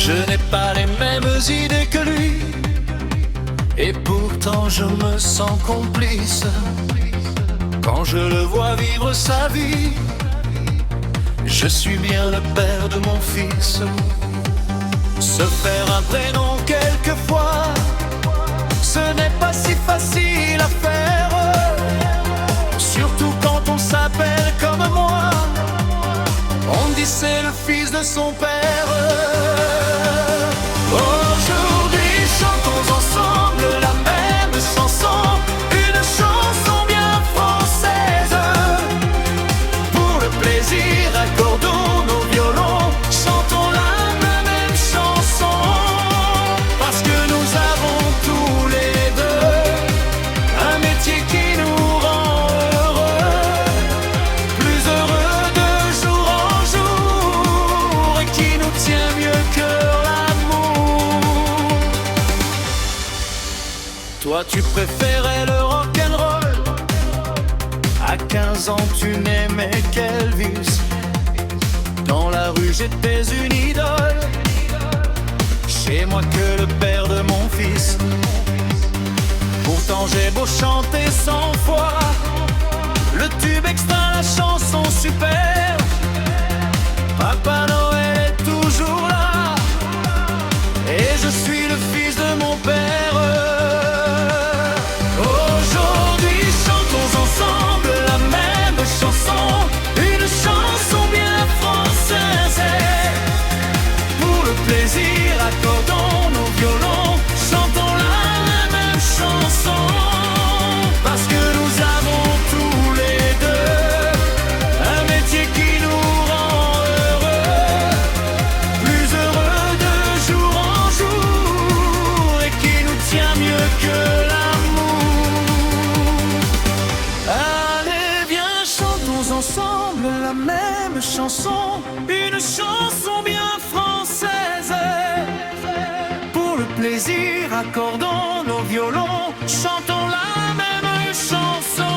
Je n'ai pas les mêmes idées que lui, et pourtant je me sens complice quand je le vois vivre sa vie. Je suis bien le père de mon fils. Se faire un prénom quelquefois, ce n'est pas si facile à faire, surtout quand on s'appelle comme moi. On dit c'est le fils de son père. Aujourd'hui chantons ensemble la même chanson, une chanson bien française. Pour le plaisir accordons nos violons, chantons la même chanson. Parce que nous avons tous les deux un métier qui nous rend heureux, plus heureux de jour en jour, et qui nous tient mieux que l'amour. Toi tu préférais le rock'n'roll, à 15 ans tu n'aimais qu'Elvis. Dans la rue j'étais une idole, chez moi que le père de mon fils. Pourtant j'ai beau chanter 100 fois le tube extra, la chanson super, Papa Noël est toujours là, et je suis le fils de mon père. Aujourd'hui chantons ensemble la même chanson, une chanson bien française. Pour le plaisir accordons nos violons, chantons la même chanson. Parce que nous avons tous les deux un métier qui nous rend heureux, plus heureux de jour en jour, et qui nous tient mieux que l'amour. Allez viens chantons ensemble la même chanson, une chanson bien française. Pour le plaisir accordons nos violons, chantons la même chanson.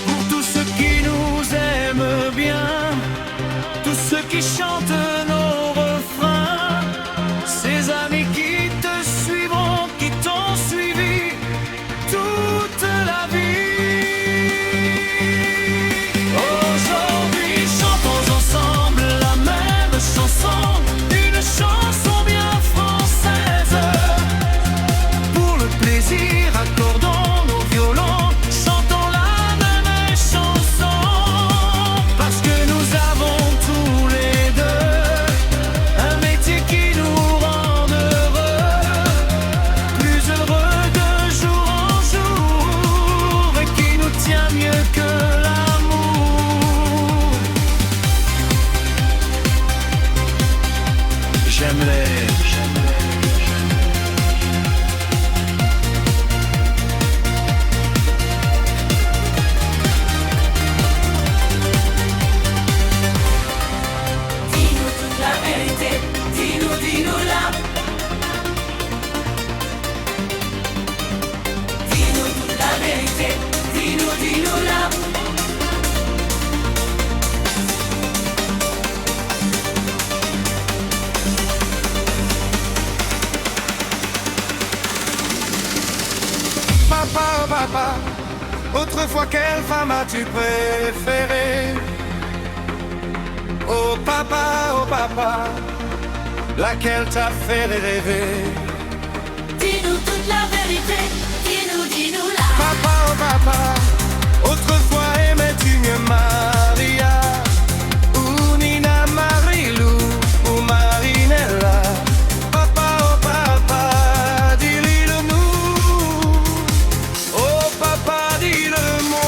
Pour tous ceux qui nous aiment bien, tous ceux qui chantent nos refrains, ces amis qui te suivront, qui t'ont suivi toute la vie. Aujourd'hui chantons ensemble la même chanson, une chanson bien française. Pour le plaisir accordons nos violons, chantons la même chanson. Parce que nous avons tous les deux un métier qui nous rend heureux, plus heureux de jour en jour, et qui nous tient mieux que l'amour. J'aime les Dis-nous toute la vérité, dis-nous-la. Dis-nous toute la vérité, dis-nous-la. Papa, oh papa, autrefois quelle femme as-tu préféré? Oh papa, laquelle t'a fait rêver? Dis-nous toute la vérité, dis-nous-la. Papa, oh papa, autrefois aimais-tu mieux Maria ou Nina Marilou ou Marinella? Papa, oh papa, dis-le-nous. Oh papa, dis-le-moi.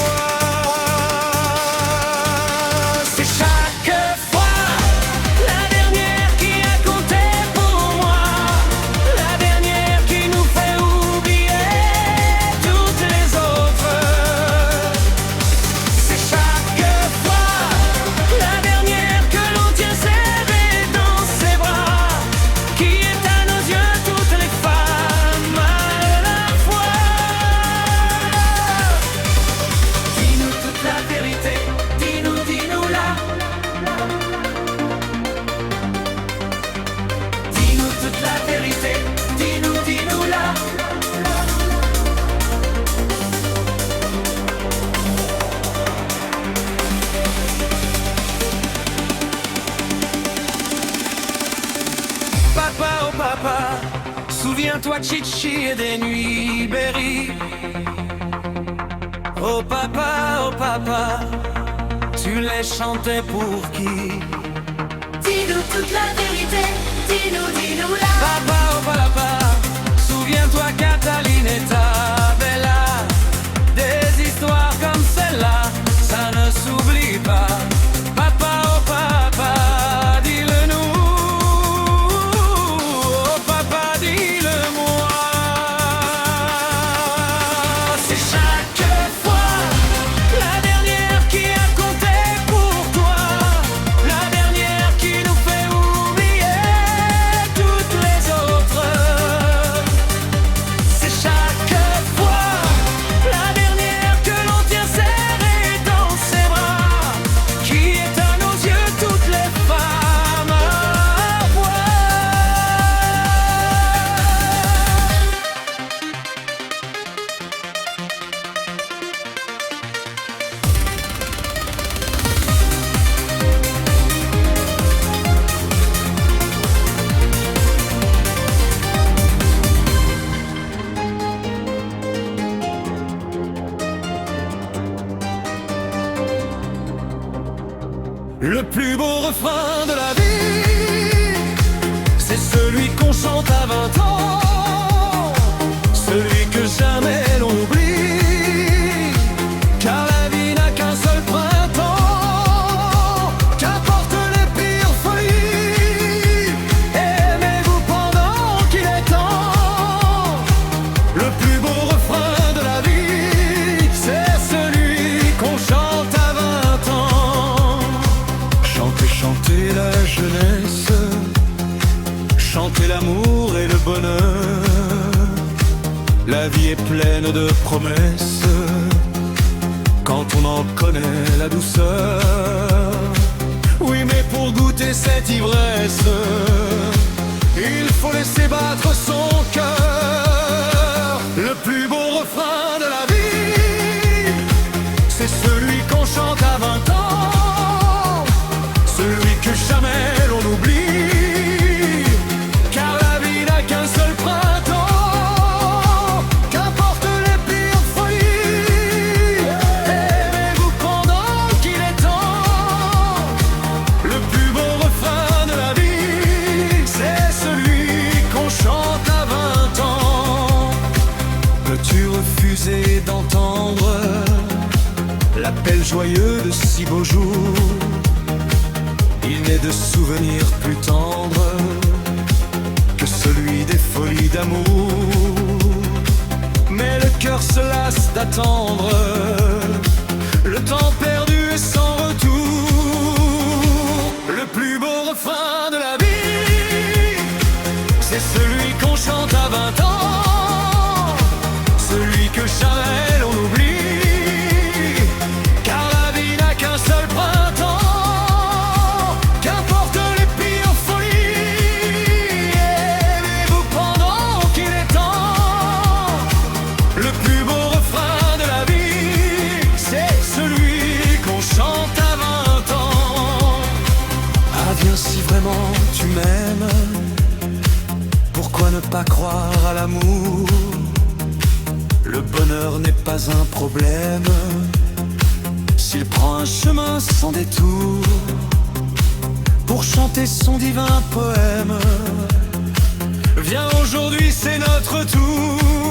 C'est chaque fois la dernière qui a compté pour moi, la dernière qui nous fait oublier toutes les autres. C'est chaque Souviens-toi Chichi et des nuits Berry. Oh papa, tu les chantais pour qui? Dis-nous toute la vérité, dis-nous la. Papa, oh papa, souviens-toi Cataline et ta Bella. Des histoires comme celle-là, ça ne s'oublie pas. Papa, oh papa, dis-le-nous. Oh papa, dis-le-moi. C'est chaque fois la dernière qui a compté pour toi, la dernière qui nous fait oublier toutes les autres. C'est chaque fois la dernière que l'on tient serrée dans ses bras, qui est à nos yeux toutes les femmes à voir. Le plus beau refrain de la vie, c'est celui qu'on chante à 20 ans, celui que jamais l'on oublie, car la vie n'a qu'un seul printemps, qu'importe les pires folies, aimez-vous pendant qu'il est temps. Le plus beau refrain de la vie, c'est celui qu'on chante à 20 ans. Chantez la jeunesse, chantez l'amour et le bonheur. La vie est pleine de promesses quand on en connaît la douceur. Oui, mais pour goûter cette ivresse, il faut laisser battre son cœur. Le plus beau refrain de la vie, c'est celui qu'on chante à 20 ans, celui que jamais l'on oublie, car la vie n'a qu'un seul printemps, qu'importe les pires folies, aimez-vous pendant qu'il est temps. Le plus beau refrain de la vie, c'est celui qu'on chante à 20 ans. Peux-tu refuser d'entendre l'appel joyeux de si beaux jours? Il n'est de souvenirs plus tendres que celui des folies d'amour. Mais le cœur se lasse d'attendre, le temps perdu est sans retour. Le plus beau refrain de la vie, c'est celui qu'on chante à 20 ans, celui que jamais l'on oublie, car la vie n'a qu'un seul printemps, qu'importe les pires folies, aimez-vous pendant qu'il est temps. Le plus beau refrain de la vie, c'est celui qu'on chante à 20 ans. Ah viens, si vraiment tu m'aimes, pourquoi ne pas croire à l'amour? Le bonheur n'est pas un problème s'il prend un chemin sans détour pour chanter son divin poème. Viens, aujourd'hui c'est notre tour.